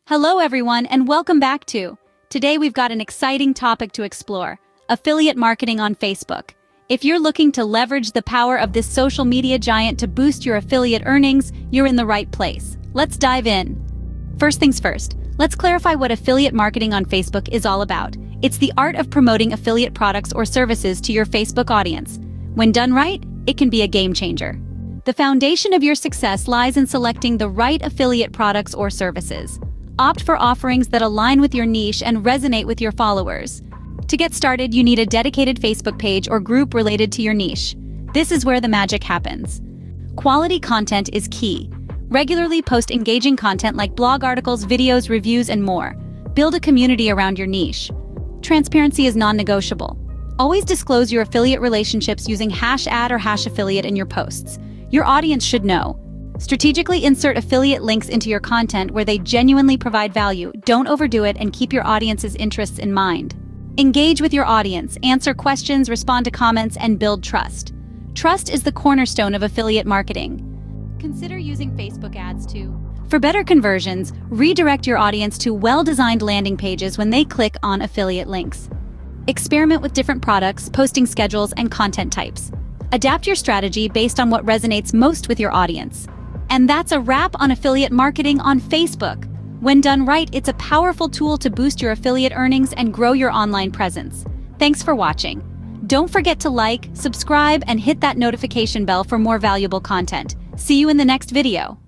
Hello everyone and welcome back to. Today we've got an exciting topic to explore, affiliate marketing on Facebook. If you're looking to leverage the power of this social media giant to boost your affiliate earnings, you're in the right place. Let's dive in. First things first, let's clarify what affiliate marketing on Facebook is all about. It's the art of promoting affiliate products or services to your Facebook audience. When done right, it can be a game changer. The foundation of your success lies in selecting the right affiliate products or services. Opt for offerings that align with your niche and resonate with your followers. To get started, you need a dedicated Facebook page or group related to your niche. This is where the magic happens. Quality content is key. Regularly post engaging content like blog articles, videos, reviews, and more. Build a community around your niche. Transparency is non-negotiable. Always disclose your affiliate relationships using #ad or #affiliate in your posts. Your audience should know. Strategically insert affiliate links into your content where they genuinely provide value. Don't overdo it and keep your audience's interests in mind. Engage with your audience, answer questions, respond to comments, and build trust. Trust is the cornerstone of affiliate marketing. Consider using Facebook ads too. For better conversions, redirect your audience to well-designed landing pages when they click on affiliate links. Experiment with different products, posting schedules, and content types. Adapt your strategy based on what resonates most with your audience. And that's a wrap on affiliate marketing on Facebook. When done right, it's a powerful tool to boost your affiliate earnings and grow your online presence. Thanks for watching. Don't forget to like, subscribe, and hit that notification bell for more valuable content. See you in the next video.